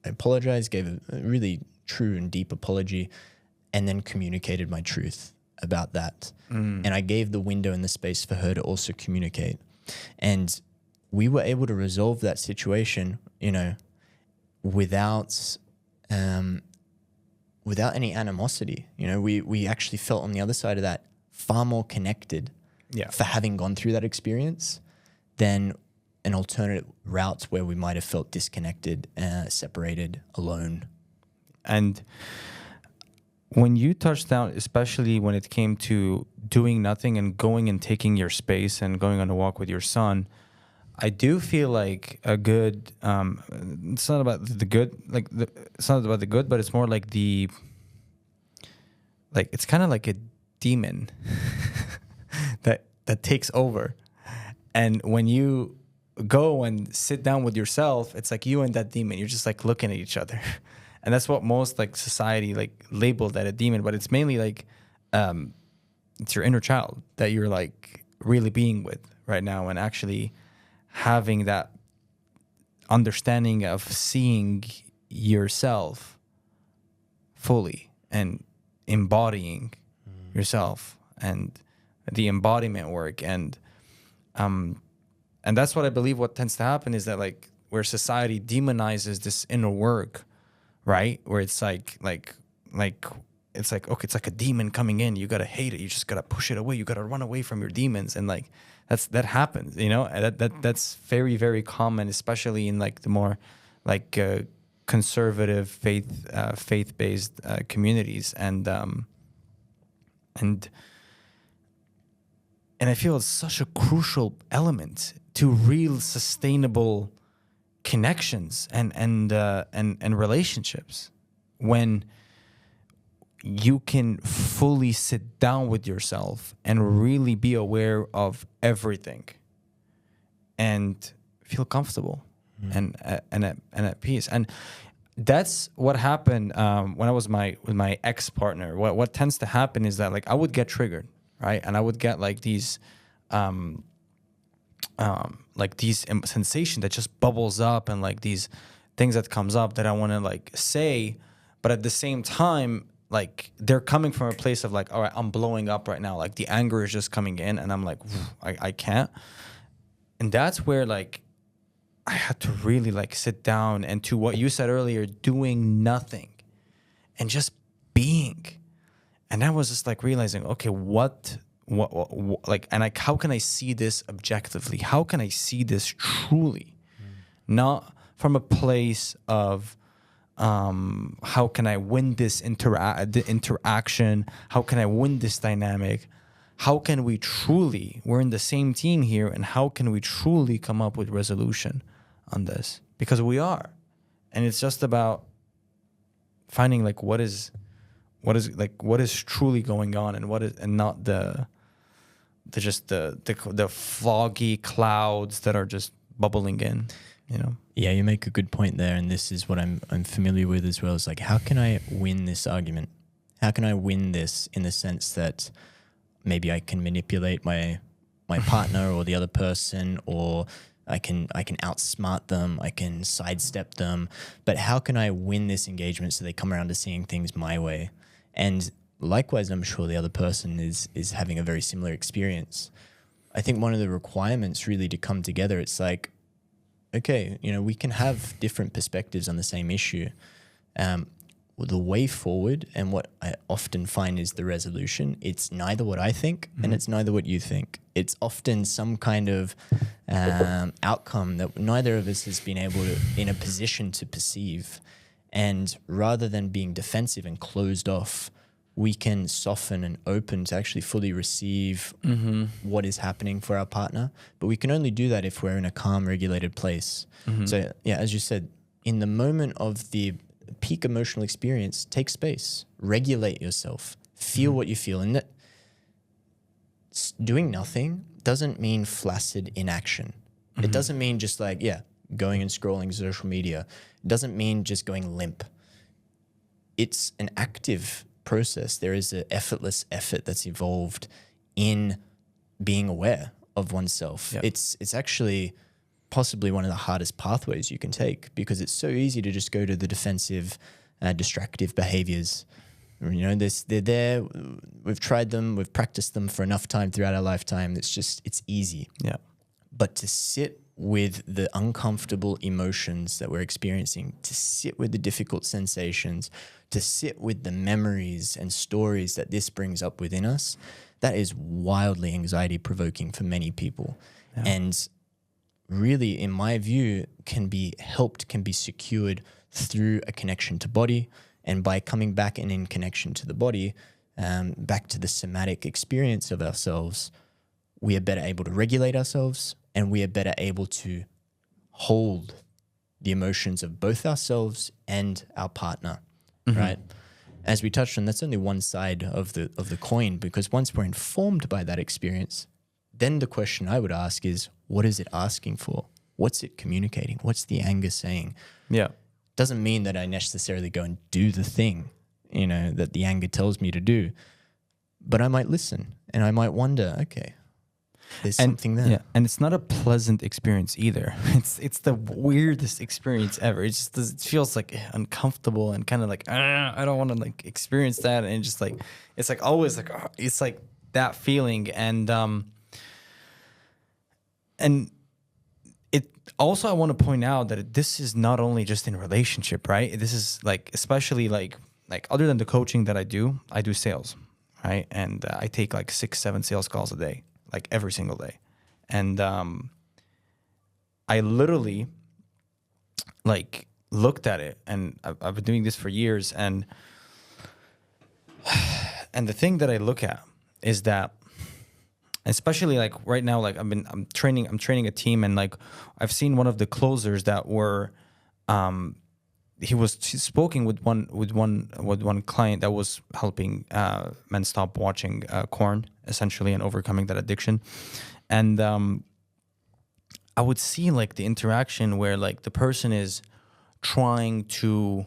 apologized, gave a really true and deep apology, and then communicated my truth about that. And I gave the window and the space for her to also communicate. And we were able to resolve that situation, without any animosity. We actually felt on the other side of that far more connected for having gone through that experience than an alternate route where we might have felt disconnected, separated, alone. And when you touched down, especially when it came to doing nothing and going and taking your space and going on a walk with your son, I do feel like a good, it's not about the good, it's not about the good, but it's more like it's kind of like a demon that takes over. And when you go and sit down with yourself, it's like you and that demon, you're just like looking at each other. And that's what most society labeled that a demon, but it's mainly it's your inner child that you're really being with right now, and actually having that understanding of seeing yourself fully and embodying yourself and the embodiment work. And that's what I believe what tends to happen is that where society demonizes this inner work, right? Where it's like it's like, okay, it's like a demon coming in. You got to hate it. You just got to push it away. You got to run away from your demons. And that happens, that's very, very common, especially in the more conservative faith-based communities. And I feel it's such a crucial element to real sustainable connections and relationships, when you can fully sit down with yourself and really be aware of everything and feel comfortable and at peace. And that's what happened when I was with my ex-partner. What tends to happen is that I would get triggered, right? And I would get these sensation that just bubbles up, and these things that comes up that I want to say, but at the same time, they're coming from a place of all right, I'm blowing up right now. The anger is just coming in, and I'm I can't. And that's where I had to really sit down, and to what you said earlier, doing nothing. and just being. And I was just like realizing, okay, what like, and like, how can I see this objectively? How can I see this truly? Not from a place of how can I win this interaction? How can I win this dynamic? How can we truly, we're in the same team here, and how can we truly come up with resolution on this? Because we are. And it's just about finding like what is truly going on, and what is, and not the foggy clouds that are just bubbling in, you know? Yeah, you make a good point there, and this is what I'm familiar with as well. Is like, how can I win this argument? How can I win this in the sense that maybe I can manipulate my partner or the other person, or I can outsmart them, I can sidestep them, but how can I win this engagement so they come around to seeing things my way? And likewise, I'm sure the other person is having a very similar experience. I think one of the requirements really to come together, it's like, okay, you know, we can have different perspectives on the same issue. The way forward, and what I often find is the resolution, it's neither what I think and it's neither what you think. It's often some kind of outcome that neither of us has been able to, in a position to perceive. And rather than being defensive and closed off, we can soften and open to actually fully receive what is happening for our partner. But we can only do that if we're in a calm, regulated place. So yeah, as you said, in the moment of the peak emotional experience, take space, regulate yourself, feel what you feel. And that doing nothing doesn't mean flaccid inaction. It doesn't mean just like, going and scrolling social media. It doesn't mean just going limp. It's an active process. There is an effortless effort that's evolved in being aware of oneself. Yep. It's actually possibly one of the hardest pathways you can take, because it's so easy to just go to the defensive, distractive behaviors. You know, they're there. We've tried them. We've practiced them for enough time throughout our lifetime. It's easy. Yeah. But to sit with the uncomfortable emotions that we're experiencing, to sit with the difficult sensations, to sit with the memories and stories that this brings up within us, that is wildly anxiety provoking for many people. Yeah. And really, in my view, can be secured through a connection to body. And by coming back and in connection to the body, back to the somatic experience of ourselves, we are better able to regulate ourselves, and we are better able to hold the emotions of both ourselves and our partner, right? As we touched on, that's only one side of the coin, because once we're informed by that experience, then the question I would ask is, what is it asking for? What's it communicating? What's the anger saying? Yeah. Doesn't mean that I necessarily go and do the thing, you know, that the anger tells me to do, but I might listen and I might wonder, okay, there's something there. Yeah, and it's not a pleasant experience either. It's the weirdest experience ever. It feels like uncomfortable and kind of like, I don't want to like experience that. And just like, it's like always like, it's like that feeling. And it also, I want to point out that this is not only just in relationship, right? This is like, especially like other than the coaching that I do sales, right? And I take like 6-7 sales calls a day, like every single day. And I literally like looked at it, and I've been doing this for years. And the thing that I look at is that, especially like right now, like I'm training a team, and like I've seen one of the closers that were, he's speaking with one client that was helping men stop watching porn, essentially, and overcoming that addiction. And I would see like the interaction where like the person is trying to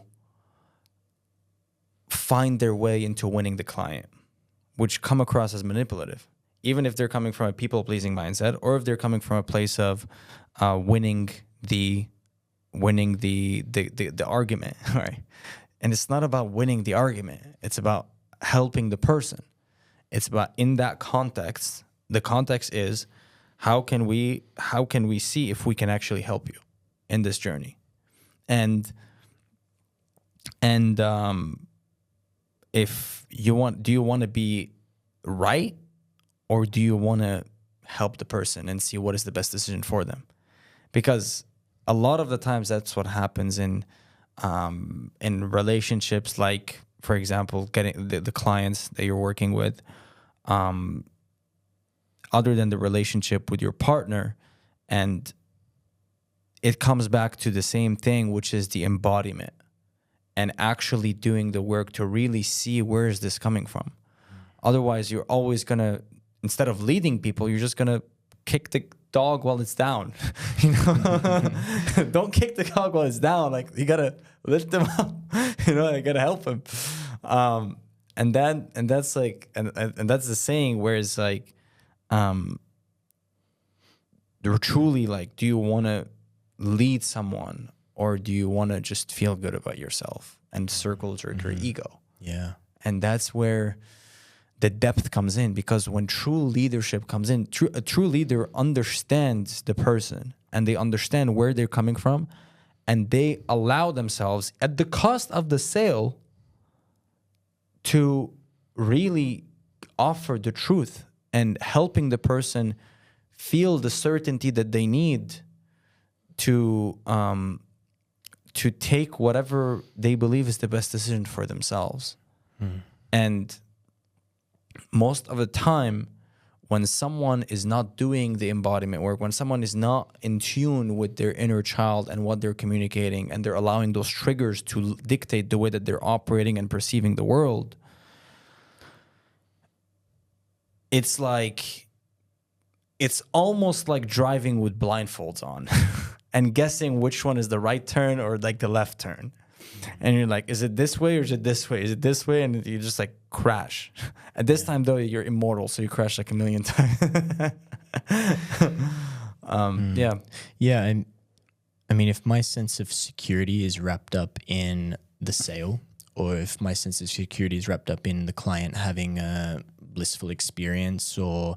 find their way into winning the client, which come across as manipulative, even if they're coming from a people-pleasing mindset, or if they're coming from a place of winning the argument, right? And it's not about winning the argument. It's about helping the person. It's about, in that context, the context is how can we see if we can actually help you in this journey? And if you want, do you want to be right, or do you want to help the person and see what is the best decision for them? Because a lot of the times that's what happens in relationships, like, for example, getting the clients that you're working with, other than the relationship with your partner. And it comes back to the same thing, which is the embodiment and actually doing the work to really see where is this coming from. Otherwise, you're always going to, instead of leading people, you're just going to kick the dog while it's down. You know, don't kick the dog while it's down. Like, you got to lift him up, you know, you got to help him. And that's like, and that's the saying where it's like, they're truly like, do you want to lead someone, or do you want to just feel good about yourself and circle jerk your ego? Yeah. And that's where the depth comes in, because when true leadership comes in, a true leader understands the person and they understand where they're coming from, and they allow themselves at the cost of the sale to really offer the truth and helping the person feel the certainty that they need to take whatever they believe is the best decision for themselves. And most of the time, when someone is not doing the embodiment work, when someone is not in tune with their inner child and what they're communicating, and they're allowing those triggers to dictate the way that they're operating and perceiving the world, it's almost like driving with blindfolds on and guessing which one is the right turn or like the left turn. And you're like, is it this way or is it this way? Is it this way? And you just like crash. At this time, though, you're immortal, so you crash like a million times. Yeah. Yeah. And I mean, if my sense of security is wrapped up in the sale, or if my sense of security is wrapped up in the client having a blissful experience, or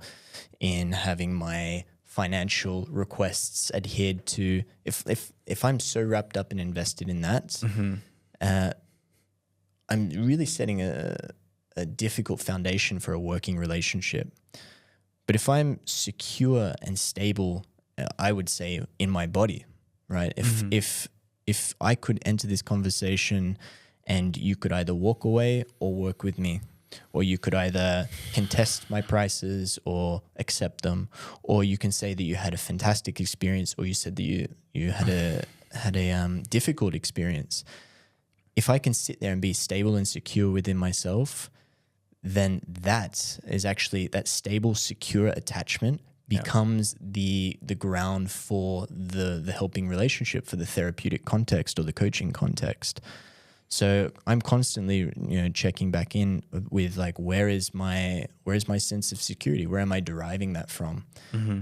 in having my financial requests adhered to, if I'm so wrapped up and invested in that, I'm really setting a difficult foundation for a working relationship. But if I'm secure and stable, I would say in my body, right? If I could enter this conversation and you could either walk away or work with me, or you could either contest my prices or accept them, or you can say that you had a fantastic experience, or you said that you had a difficult experience. If I can sit there and be stable and secure within myself, then that is actually, that stable, secure attachment becomes the ground for the helping relationship, for the therapeutic context or the coaching context. So I'm constantly, checking back in with like, where is my sense of security? Where am I deriving that from?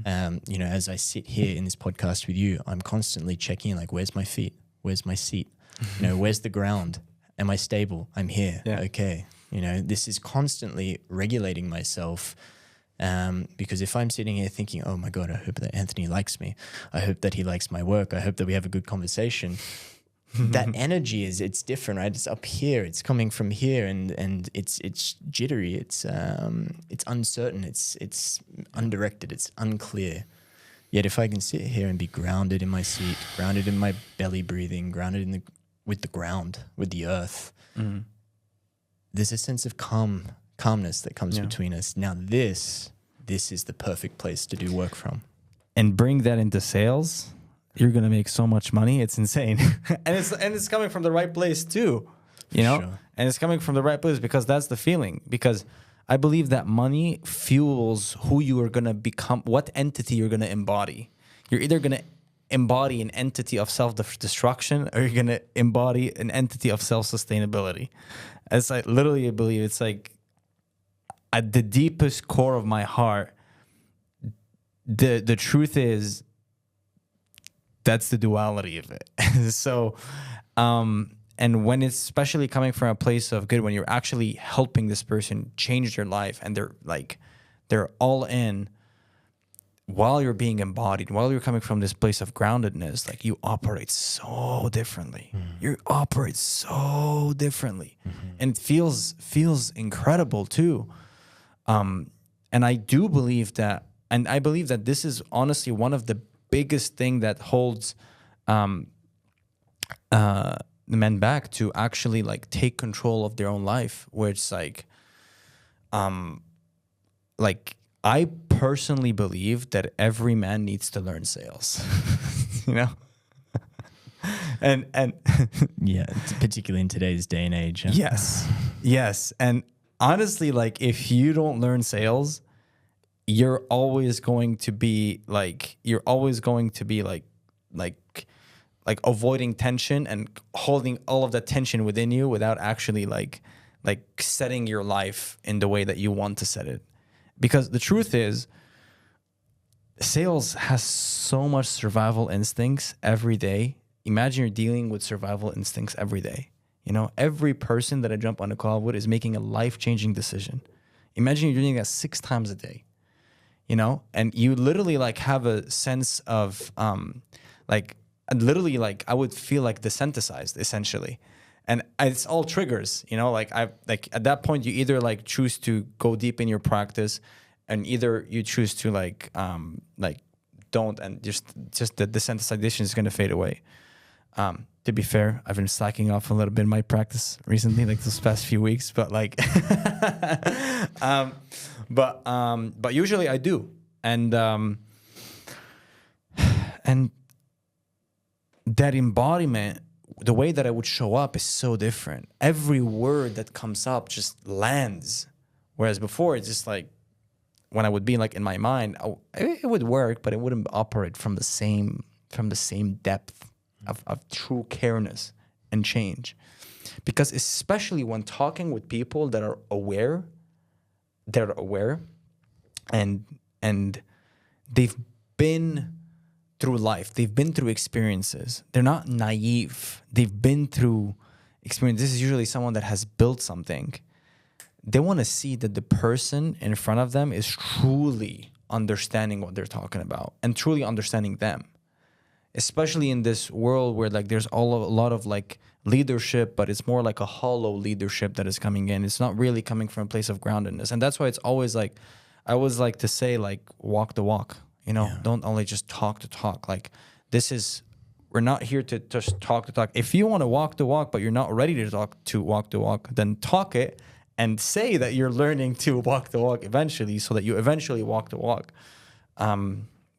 As I sit here in this podcast with you, I'm constantly checking like, where's my feet? Where's my seat? Where's the ground? Am I stable? I'm here. Yeah. Okay. This is constantly regulating myself. Because if I'm sitting here thinking, oh my God, I hope that Anthony likes me. I hope that he likes my work. I hope that we have a good conversation. That energy it's different, right? It's up here, it's coming from here, and it's jittery, it's uncertain, it's undirected, it's unclear. Yet if I can sit here and be grounded in my seat, grounded in my belly breathing, grounded with the ground, with the earth, there's a sense of calmness that comes between us. Now this is the perfect place to do work from. And bring that into sales. You're gonna make so much money. It's insane, and it's coming from the right place too, Sure. And it's coming from the right place because that's the feeling. Because I believe that money fuels who you are gonna become, what entity you're gonna embody. You're either gonna embody an entity of self-destruction, or you're gonna embody an entity of self-sustainability. It's like literally, I believe it's like at the deepest core of my heart. The truth is, that's the duality of it. So, and when it's especially coming from a place of good, when you're actually helping this person change their life and they're all in, while you're being embodied, while you're coming from this place of groundedness, like you operate so differently. You operate so differently, and it feels incredible too. And I do believe that, and I believe that this is honestly one of the biggest thing that holds the men back to actually like take control of their own life, where it's like I personally believe that every man needs to learn sales. You know? and Yeah, particularly in today's day and age. Huh? Yes. And honestly, like if you don't learn sales, you're always going to be like avoiding tension and holding all of that tension within you without actually like setting your life in the way that you want to set it. Because the truth is, sales has so much survival instincts every day. Imagine you're dealing with survival instincts every day. You know, every person that I jump on a call with is making a life-changing decision. Imagine you're doing that 6 times a day, you know, and you literally like have a sense of literally like I would feel like desensitized essentially. And it's all triggers, you know, like at that point you either like choose to go deep in your practice, and either you choose to don't, and just the desensitization is going to fade away. To be fair, I've been slacking off a little bit in my practice recently, like this past few weeks, but like, but usually I do. And that embodiment, the way that I would show up is so different. Every word that comes up just lands. Whereas before, it's just like, when I would be like in my mind, it would work, but it wouldn't operate from the same depth of true careness and change. Because especially when talking with people that are aware, and they've been through life, they've been through experiences. They're not naive. They've been through experience. This is usually someone that has built something. They want to see that the person in front of them is truly understanding what they're talking about and truly understanding them. Especially in this world where like there's a lot of like leadership, but it's more like a hollow leadership that is coming in. It's not really coming from a place of groundedness. And that's why it's always like, I always like to say like, walk the walk, you know, Don't only just talk to talk. Like we're not here to just talk to talk. If you want to walk the walk, but you're not ready to walk the walk, then talk it and say that you're learning to walk the walk eventually, so that you eventually walk the walk.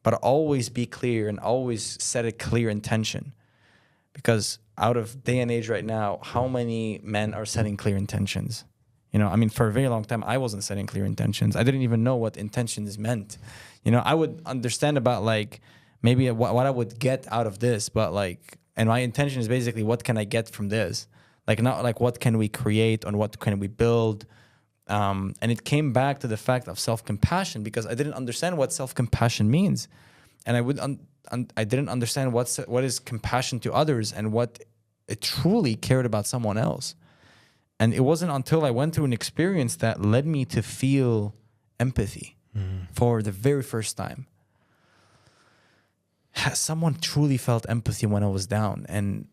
But always be clear and always set a clear intention. Because out of day and age right now, how many men are setting clear intentions? You know, I mean, for a very long time, I wasn't setting clear intentions. I didn't even know what intentions meant. You know, I would understand about like maybe what I would get out of this, but like, and my intention is basically what can I get from this? Like not like what can we create and what can we build? And it came back to the fact of self-compassion, because I didn't understand what self-compassion means. And I didn't understand what is compassion to others and what it truly cared about someone else. And it wasn't until I went through an experience that led me to feel empathy for the very first time. Someone truly felt empathy when I was down, and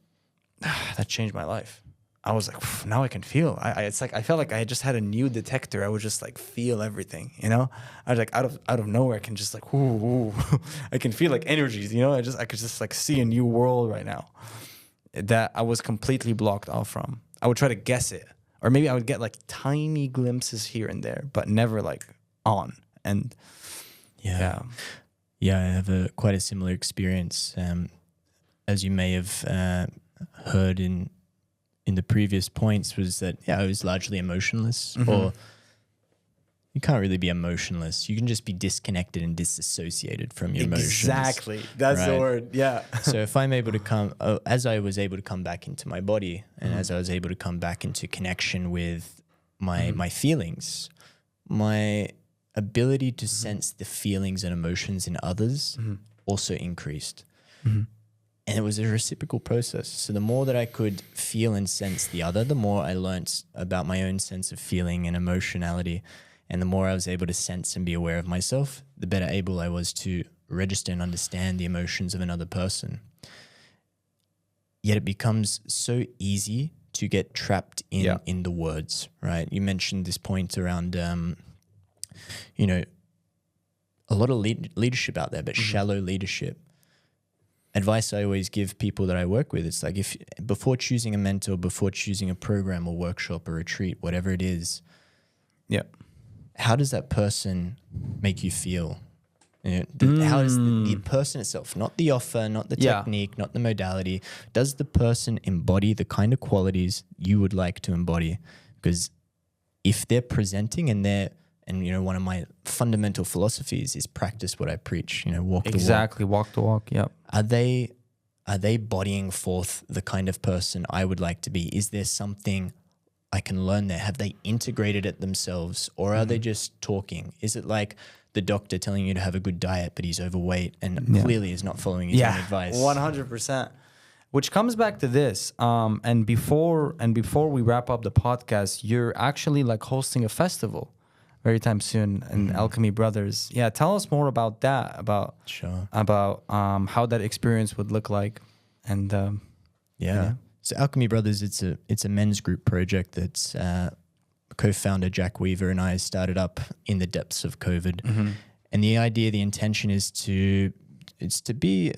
that changed my life. I was like, now I can feel. It's like I felt like I just had a new detector. I would just like feel everything, you know. I was like out of nowhere, I can just like, ooh. I can feel like energies, you know. I could just like see a new world right now that I was completely blocked off from. I would try to guess it, or maybe I would get like tiny glimpses here and there, but never like on. And yeah, I have quite a similar experience, as you may have heard in the previous points, was that I was largely emotionless, or you can't really be emotionless. You can just be disconnected and disassociated from your emotions. Exactly, that's the word. Yeah. So if I'm able to come, as I was able to come back into my body, and as I was able to come back into connection with my feelings, my ability to sense the feelings and emotions in others also increased. And it was a reciprocal process. So the more that I could feel and sense the other, the more I learnt about my own sense of feeling and emotionality. And the more I was able to sense and be aware of myself, the better able I was to register and understand the emotions of another person. Yet it becomes so easy to get trapped in the words, right? You mentioned this point around, you know, a lot of leadership out there, but shallow leadership. Advice I always give people that I work with, it's like, if before choosing a mentor, before choosing a program or workshop or retreat, whatever it is, how does that person make you feel? You know, how does the person itself, not the offer, not the technique, not the modality, does the person embody the kind of qualities you would like to embody? Because if they're presenting and you know, one of my fundamental philosophies is practice what I preach, you know, walk the walk. Exactly, walk the walk, yep. Are they bodying forth the kind of person I would like to be? Is there something I can learn there? Have they integrated it themselves, or are they just talking? Is it like the doctor telling you to have a good diet, but he's overweight and clearly is not following his own advice? 100%. Which comes back to this. And before we wrap up the podcast, you're actually like hosting a festival very time soon in Alchemy Brothers. Yeah, tell us more about that. About how that experience would look like, and So Alchemy Brothers, it's a men's group project that's co-founder Jack Weaver and I started up in the depths of COVID. And the idea, the intention is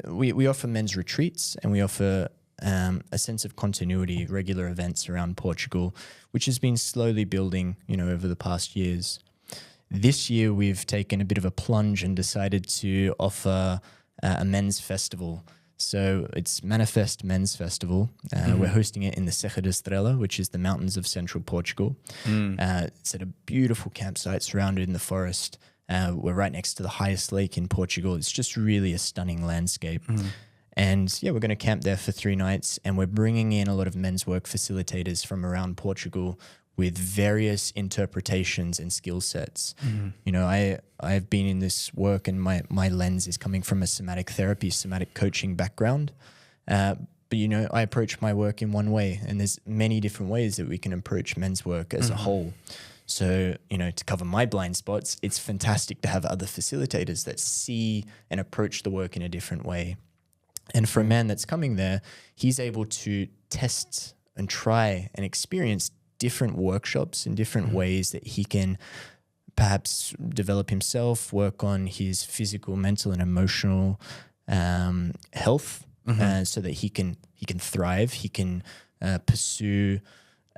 we offer men's retreats, and we offer a sense of continuity, regular events around Portugal, which has been slowly building, you know, over the past years. This year, we've taken a bit of a plunge and decided to offer a men's festival. So it's Manifest Men's Festival. We're hosting it in the Serra da Estrela, which is the mountains of central Portugal. It's at a beautiful campsite surrounded in the forest. We're right next to the highest lake in Portugal. It's just really a stunning landscape. And yeah, we're going to camp there for 3 nights, and we're bringing in a lot of men's work facilitators from around Portugal with various interpretations and skill sets. You know, I've been in this work, and my lens is coming from a somatic therapy, somatic coaching background. But, you know, I approach my work in one way, and there's many different ways that we can approach men's work as a whole. So, you know, to cover my blind spots, it's fantastic to have other facilitators that see and approach the work in a different way. And for a man that's coming there, he's able to test and try and experience different workshops in different ways that he can perhaps develop himself, work on his physical, mental, and emotional health, so that he can thrive. He can pursue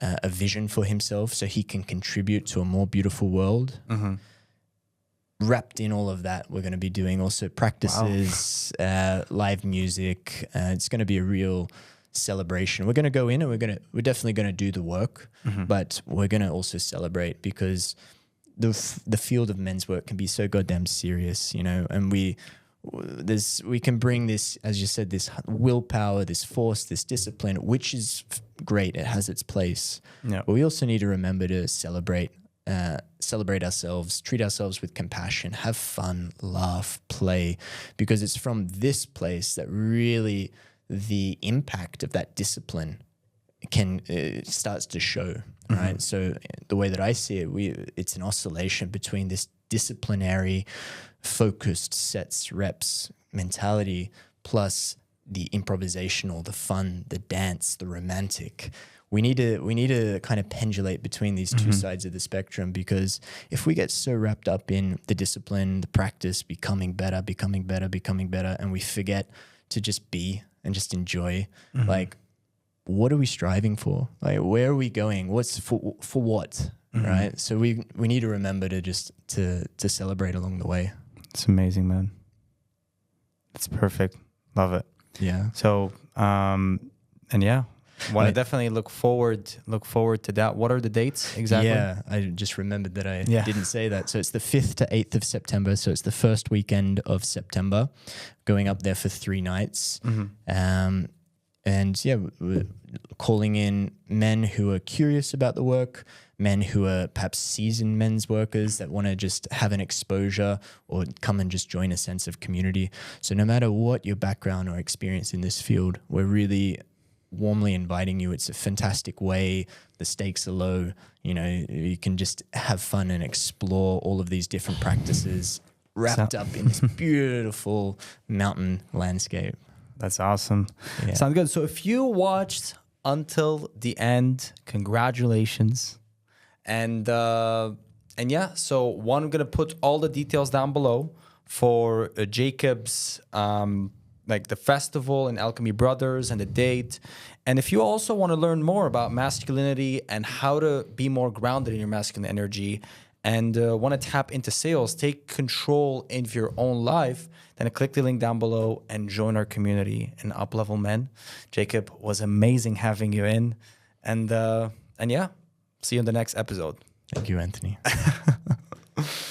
a vision for himself, so he can contribute to a more beautiful world. Wrapped in all of that, we're going to be doing also practices, live music. It's going to be a real celebration. We're going to go in and we're definitely going to do the work, but we're going to also celebrate, because the field of men's work can be so goddamn serious, you know, and we can bring this, as you said, this willpower, this force, this discipline, which is great. It has its place. But we also need to remember to celebrate ourselves, treat ourselves with compassion, have fun, laugh, play, because it's from this place that really the impact of that discipline starts to show, right? So the way that I see it, it's an oscillation between this disciplinary, focused sets, reps mentality, plus the improvisational, the fun, the dance, the romantic. We need to kind of pendulate between these two sides of the spectrum, because if we get so wrapped up in the discipline, the practice, becoming better, and we forget to just be and just enjoy, like, what are we striving for? Like, where are we going? What's for what? Right? So we need to remember to just to celebrate along the way. It's amazing, man. It's perfect. Love it. Yeah. So, want to definitely look forward to that. What are the dates exactly? Yeah, I just remembered that I didn't say that. So it's the 5th to 8th of September. So it's the first weekend of September, going up there for 3 nights. And yeah, we're calling in men who are curious about the work, men who are perhaps seasoned men's workers that want to just have an exposure or come and just join a sense of community. So no matter what your background or experience in this field, we're really warmly inviting you. It's a fantastic way. The stakes are low. You know, you can just have fun and explore all of these different practices wrapped up in this beautiful mountain landscape. That's awesome. Yeah. Sounds good. So if you watched until the end, congratulations. And yeah, so one, I'm gonna put all the details down below for Jacob's like the festival and Alchemy Brothers and the date. And if you also want to learn more about masculinity and how to be more grounded in your masculine energy and want to tap into sales, take control of your own life, then click the link down below and join our community in Up Level Men. Jacob, was amazing having you in. And yeah, see you in the next episode. Thank you, Anthony.